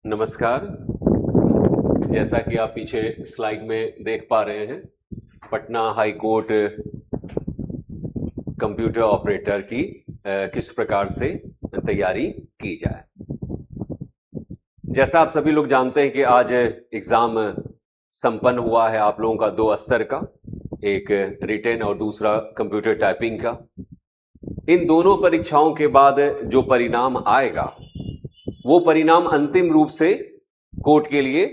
नमस्कार। जैसा कि आप पीछे स्लाइड में देख पा रहे हैं, Patna high court computer operator की किस प्रकार से तैयारी की जाए। जैसा आप सभी लोग जानते हैं कि आज एग्जाम संपन्न हुआ है आप लोगों का 2 स्तर का, एक रिटेन और दूसरा कंप्यूटर टाइपिंग का। इन दोनों परीक्षाओं के बाद जो परिणाम आएगा वो परिणाम अंतिम रूप से कोर्ट के लिए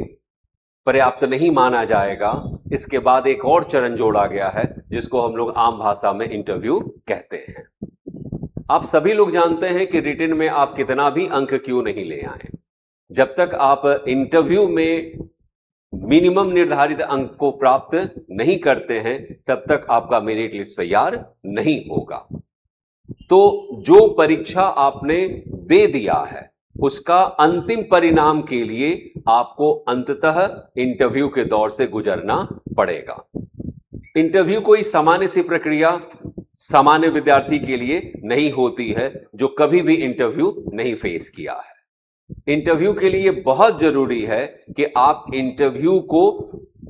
पर्याप्त नहीं माना जाएगा। इसके बाद एक और चरण जोड़ा गया है जिसको हम लोग आम भाषा में इंटरव्यू कहते हैं। आप सभी लोग जानते हैं कि रिटेन में आप कितना भी अंक क्यों नहीं ले आए, जब तक आप इंटरव्यू में मिनिमम निर्धारित अंक को प्राप्त नहीं करते हैं तब तक आपका मेरिट लिस्ट तैयार नहीं होगा। तो जो परीक्षा आपने दे दिया है उसका अंतिम परिणाम के लिए आपको अंततः इंटरव्यू के दौर से गुजरना पड़ेगा। इंटरव्यू कोई सामान्य सी प्रक्रिया सामान्य विद्यार्थी के लिए नहीं होती है जो कभी भी इंटरव्यू नहीं फेस किया है। इंटरव्यू के लिए बहुत जरूरी है कि आप इंटरव्यू को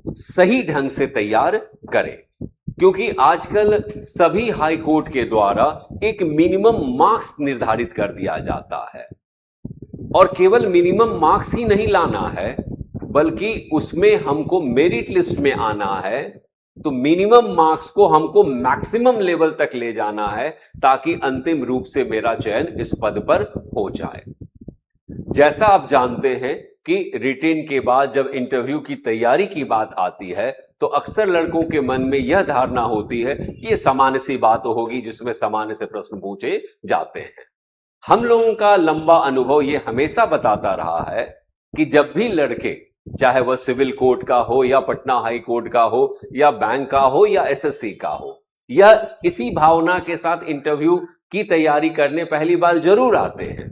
सही ढंग से तैयार करें, क्योंकि आजकल सभी हाई कोर्ट के द्वारा एक मिनिमम मार्क्स निर्धारित कर दिया जाता है और केवल मिनिमम मार्क्स ही नहीं लाना है बल्कि उसमें हमको मेरिट लिस्ट में आना है। तो मिनिमम मार्क्स को हमको मैक्सिमम लेवल तक ले जाना है ताकि अंतिम रूप से मेरा चयन इस पद पर हो जाए। जैसा आप जानते हैं कि रिटेन के बाद जब इंटरव्यू की तैयारी की बात आती है तो अक्सर लड़कों के मन में यह धारणा होती है कि यह सामान्य सी बात होगी जिसमें सामान्य से प्रश्न पूछे जाते हैं। हम लोगों का लंबा अनुभव यह हमेशा बताता रहा है कि जब भी लड़के, चाहे वह सिविल कोर्ट का हो या पटना हाई कोर्ट का हो या बैंक का हो या एसएससी का हो, यह इसी भावना के साथ इंटरव्यू की तैयारी करने पहली बार जरूर आते हैं,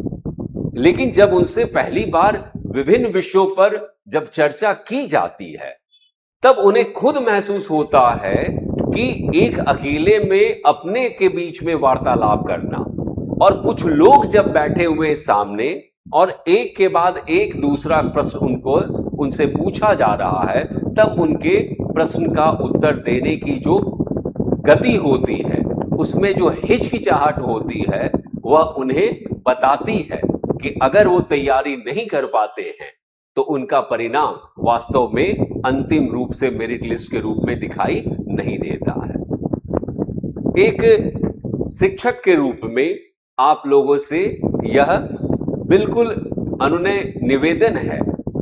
लेकिन जब उनसे पहली बार विभिन्न विषयों पर जब चर्चा की जाती है तब उन्हें खुद महसूस होता है कि एक अकेले में अपने के बीच में वार्तालाप करना और कुछ लोग जब बैठे हुए सामने और एक के बाद एक दूसरा प्रश्न उनसे पूछा जा रहा है तब उनके प्रश्न का उत्तर देने की जो गति होती है, उसमें जो हिचकिचाहट होती है, वह उन्हें बताती है कि अगर वो तैयारी नहीं कर पाते हैं तो उनका परिणाम वास्तव में अंतिम रूप से मेरिट लिस्ट के रूप में दिखाई नहीं देता है। एक शिक्षक के रूप में आप लोगों से यह बिल्कुल अनुनय निवेदन है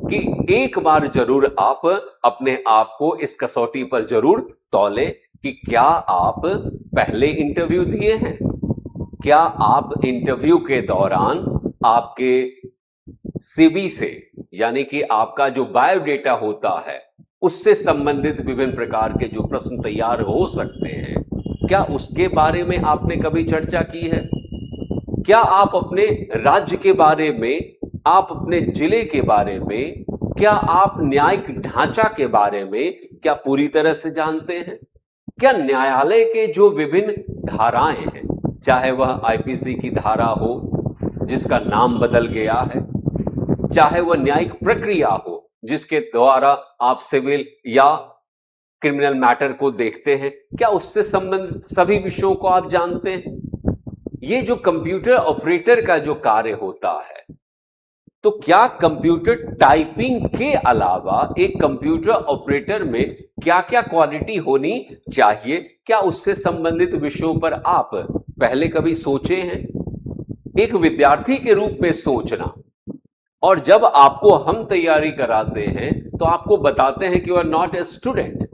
कि एक बार जरूर आप अपने आप को इस कसौटी पर जरूर तौलें कि क्या आप पहले इंटरव्यू दिए हैं, क्या आप इंटरव्यू के दौरान आपके सीवी से, यानी कि आपका जो बायोडेटा होता है उससे संबंधित विभिन्न प्रकार के जो प्रश्न तैयार हो सकते हैं, क्या उसके बारे में आपने कभी चर्चा की है? क्या आप अपने राज्य के बारे में, आप अपने जिले के बारे में, क्या आप न्यायिक ढांचा के बारे में क्या पूरी तरह से जानते हैं? क्या न्यायालय के जो विभिन्न धाराएं हैं, चाहे वह आईपीसी की धारा हो जिसका नाम बदल गया है, चाहे वह न्यायिक प्रक्रिया हो जिसके द्वारा आप सिविल या क्रिमिनल मैटर को देखते हैं, क्या उससे संबंधित सभी विषयों को आप जानते हैं? ये जो कंप्यूटर ऑपरेटर का जो कार्य होता है, तो क्या कंप्यूटर टाइपिंग के अलावा एक कंप्यूटर ऑपरेटर में क्या क्या क्वालिटी होनी चाहिए, क्या उससे संबंधित विषयों पर आप पहले कभी सोचे हैं? एक विद्यार्थी के रूप में सोचना, और जब आपको हम तैयारी कराते हैं तो आपको बताते हैं कि you are not a student,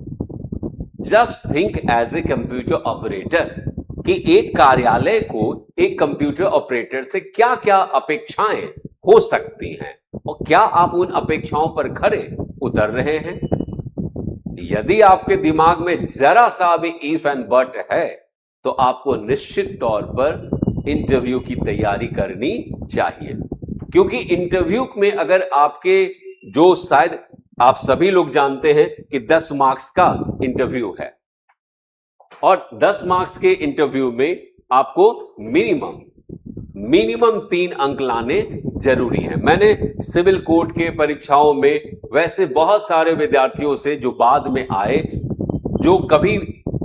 just think as a computer operator कि एक कार्यालय को एक कंप्यूटर ऑपरेटर से क्या क्या अपेक्षाएं हो सकती हैं और क्या आप उन अपेक्षाओं पर खरे उतर रहे हैं। यदि आपके दिमाग में जरा सा भी इफ एंड बट है तो आपको निश्चित तौर पर इंटरव्यू की तैयारी करनी चाहिए, क्योंकि इंटरव्यू में अगर आपके जो शायद आप सभी लोग जानते हैं कि 10 मार्क्स का इंटरव्यू है और 10 मार्क्स के इंटरव्यू में आपको मिनिमम 3 अंक लाने जरूरी है। मैंने सिविल कोर्ट के परीक्षाओं में वैसे बहुत सारे विद्यार्थियों से जो बाद में आए, जो कभी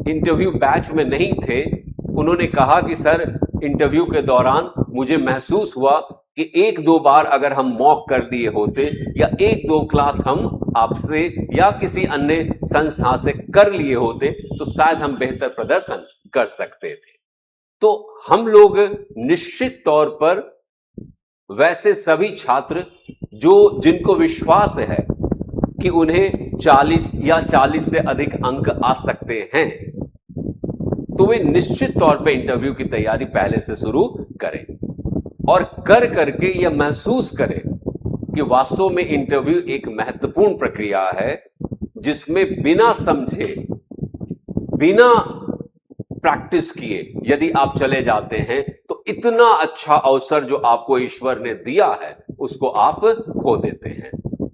इंटरव्यू बैच में नहीं थे, उन्होंने कहा कि सर इंटरव्यू के दौरान मुझे महसूस हुआ कि 1-2 बार अगर हम मॉक कर लिए होते या 1-2 क्लास हम आपसे या किसी अन्य संस्था से कर लिए होते तो शायद हम बेहतर प्रदर्शन कर सकते थे। तो हम लोग निश्चित तौर पर वैसे सभी छात्र जिनको विश्वास है कि उन्हें 40 या 40 से अधिक अंक आ सकते हैं, तो वे निश्चित तौर पे इंटरव्यू की तैयारी पहले से शुरू करें और कर करके यह महसूस करें कि वास्तव में इंटरव्यू एक महत्वपूर्ण प्रक्रिया है जिसमें बिना समझे, बिना प्रैक्टिस किए यदि आप चले जाते हैं तो इतना अच्छा अवसर जो आपको ईश्वर ने दिया है उसको आप खो देते हैं।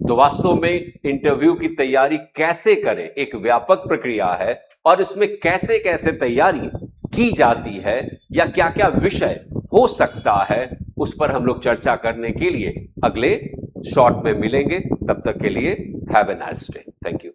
तो वास्तव में इंटरव्यू की तैयारी कैसे करें एक व्यापक प्रक्रिया है और इसमें कैसे कैसे तैयारी की जाती है या क्या क्या विषय हो सकता है, उस पर हम लोग चर्चा करने के लिए अगले शॉर्ट में मिलेंगे। तब तक के लिए have a nice day. Thank you.